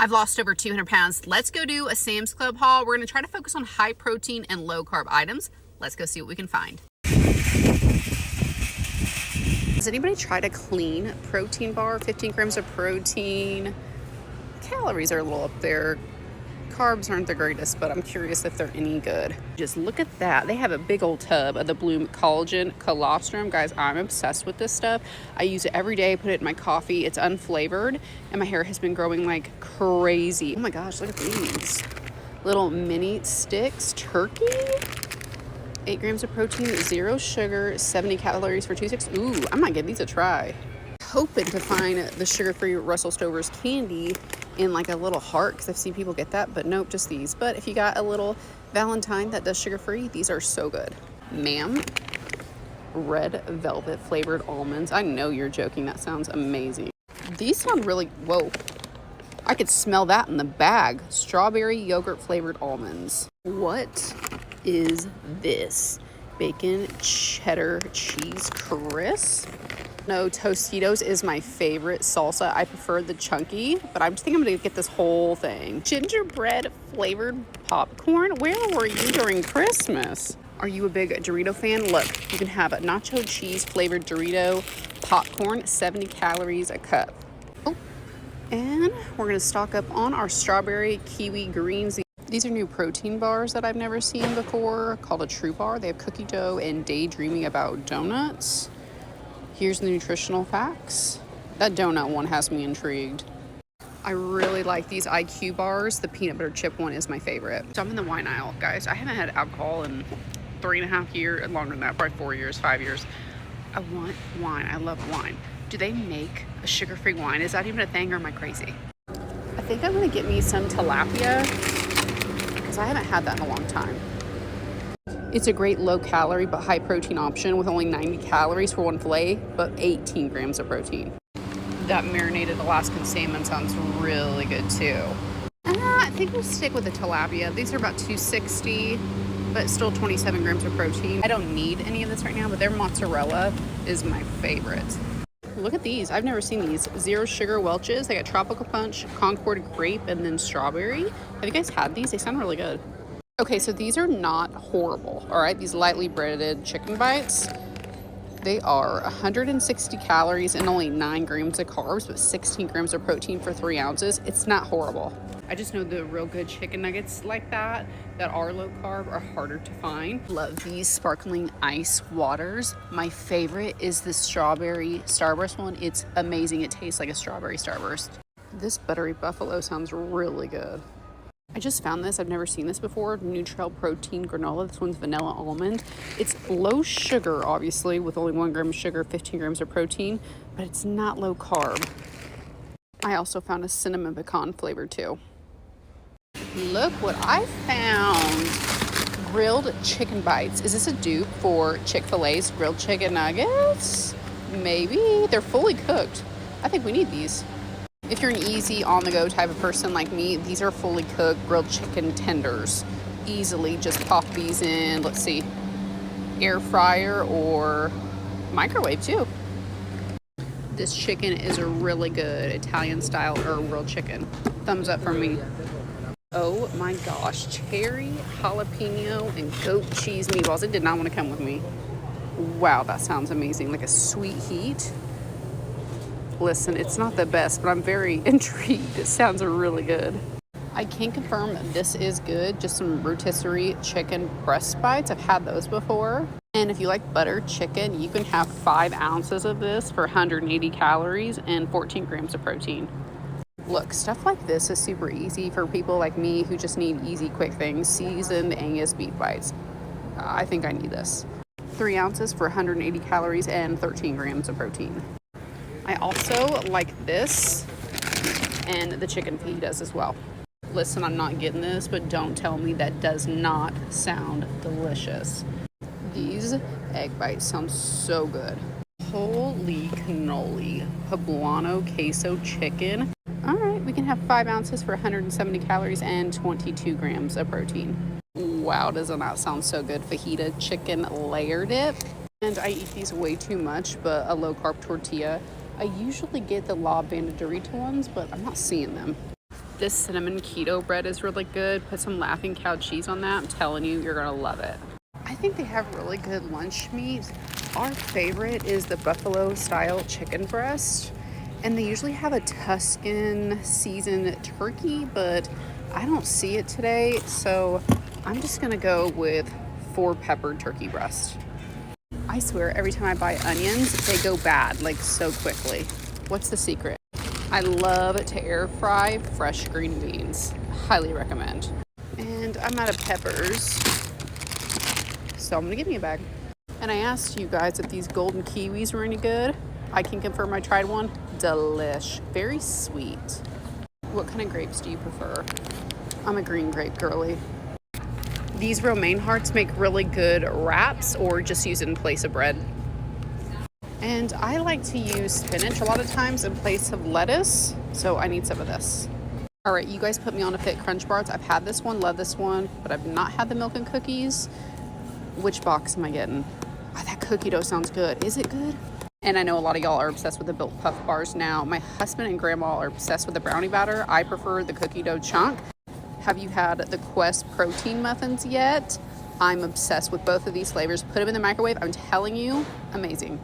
I've lost over 200 pounds. Let's go do a Sam's Club haul. We're gonna try to focus on high protein and low carb items. Let's go see what we can find. Has anybody tried a clean protein bar? 15 grams of protein. Calories are a little up there. Carbs aren't the greatest, but I'm curious if they're any good. Just look at that. They have a big old tub of the Bloom collagen colostrum. Guys, I'm obsessed with this stuff. I use it every day, put it in my coffee. It's unflavored, and my hair has been growing like crazy. Oh my gosh, look at these. Little mini sticks, turkey. 8 grams of protein, 0 sugar, 70 calories for 2.6. Ooh, I might give these a try. Hoping to find the sugar-free Russell Stover's candy in like a little heart, because I've seen people get that, but nope, just these. But if you got a little Valentine that does sugar-free, these are so good. Ma'am, red velvet flavored almonds. I know you're joking. That sounds amazing. These sound really, whoa. I could smell that in the bag. Strawberry yogurt flavored almonds. What is this? Bacon cheddar cheese crisp? No, Tostitos is my favorite salsa. I prefer the chunky, but I think I'm gonna get this whole thing. Gingerbread flavored popcorn. Where were you during Christmas? Are you a big Dorito fan? Look, you can have a nacho cheese flavored Dorito popcorn, 70 calories a cup. Oh, and we're gonna stock up on our strawberry kiwi greens. These are new protein bars that I've never seen before, called a True Bar. They have cookie dough and daydreaming about donuts. Here's the nutritional facts. That donut one has me intrigued. I really like these IQ bars. The peanut butter chip one is my favorite. So I'm in the wine aisle, guys. I haven't had alcohol in 3.5 years, longer than that, probably 4 years, 5 years. I want wine. I love wine. Do they make a sugar-free wine? Is that even a thing, or am I crazy? I think I'm gonna get me some tilapia, because I haven't had that in a long time. It's a great low-calorie but high-protein option with only 90 calories for one fillet, but 18 grams of protein. That marinated Alaskan salmon sounds really good too. I think we'll stick with the tilapia. These are about $2.60, but still 27 grams of protein. I don't need any of this right now, but their mozzarella is my favorite. Look at these. I've never seen these. 0 sugar Welch's. They got tropical punch, Concord grape, and then strawberry. Have you guys had these? They sound really good. Okay, so these are not horrible, all right? These lightly breaded chicken bites, they are 160 calories and only 9 grams of carbs, but 16 grams of protein for 3 ounces. It's not horrible. I just know the real good chicken nuggets like that are low carb are harder to find. Love these sparkling ice waters. My favorite is the strawberry Starburst one. It's amazing. It tastes like a strawberry Starburst. This buttery buffalo sounds really good. I just found this. I've never seen this before. Nutrell protein granola. This one's vanilla almond. It's low sugar, obviously, with only 1 gram of sugar, 15 grams of protein, but it's not low carb. I also found a cinnamon pecan flavor too. Look what I found. Grilled chicken bites. Is this a dupe for Chick-fil-A's grilled chicken nuggets? Maybe. They're fully cooked. I think we need these. If you're an easy on-the-go type of person like me, these are fully cooked grilled chicken tenders. Easily just pop these in, let's see, air fryer or microwave too. This chicken is a really good Italian style or grilled chicken. Thumbs up from me. Oh my gosh, cherry, jalapeno, and goat cheese meatballs. It did not want to come with me. Wow, that sounds amazing. Like a sweet heat. Listen, it's not the best, but I'm very intrigued. It sounds really good. I can confirm this is good. Just some rotisserie chicken breast bites. I've had those before. And if you like buttered chicken, you can have 5 ounces of this for 180 calories and 14 grams of protein. Look, stuff like this is super easy for people like me who just need easy, quick things. Seasoned Angus beef bites. I think I need this. 3 ounces for 180 calories and 13 grams of protein. I also like this and the chicken fajitas as well. Listen, I'm not getting this, but don't tell me that does not sound delicious. These egg bites sound so good. Holy cannoli. Poblano queso chicken. All right, we can have 5 ounces for 170 calories and 22 grams of protein. Wow, doesn't that sound so good? Fajita chicken layer dip. And I eat these way too much, but a low-carb tortilla. I usually get the La Bandera Dorito ones, but I'm not seeing them. This cinnamon keto bread is really good. Put some Laughing Cow cheese on that. I'm telling you, you're gonna love it. I think they have really good lunch meat. Our favorite is the buffalo style chicken breast. And they usually have a Tuscan seasoned turkey, but I don't see it today. So I'm just gonna go with 4 peppered turkey breast. I swear every time I buy onions, they go bad like so quickly. What's the secret? I love to air fry fresh green beans. Highly recommend. And I'm out of peppers, so I'm gonna give me a bag. And I asked you guys if these golden kiwis were any good. I can confirm I tried one. Delish. Very sweet. What kind of grapes do you prefer? I'm a green grape girly. These romaine hearts make really good wraps or just use it in place of bread. And I like to use spinach a lot of times in place of lettuce, so I need some of this. All right, you guys put me on to Fit Crunch Bars. I've had this one, love this one, but I've not had the milk and cookies. Which box am I getting? Oh, that cookie dough sounds good. Is it good? And I know a lot of y'all are obsessed with the Built Puff Bars now. My husband and grandma are obsessed with the brownie batter. I prefer the cookie dough chunk. Have you had the Quest protein muffins yet? I'm obsessed with both of these flavors. Put them in the microwave. I'm telling you, amazing.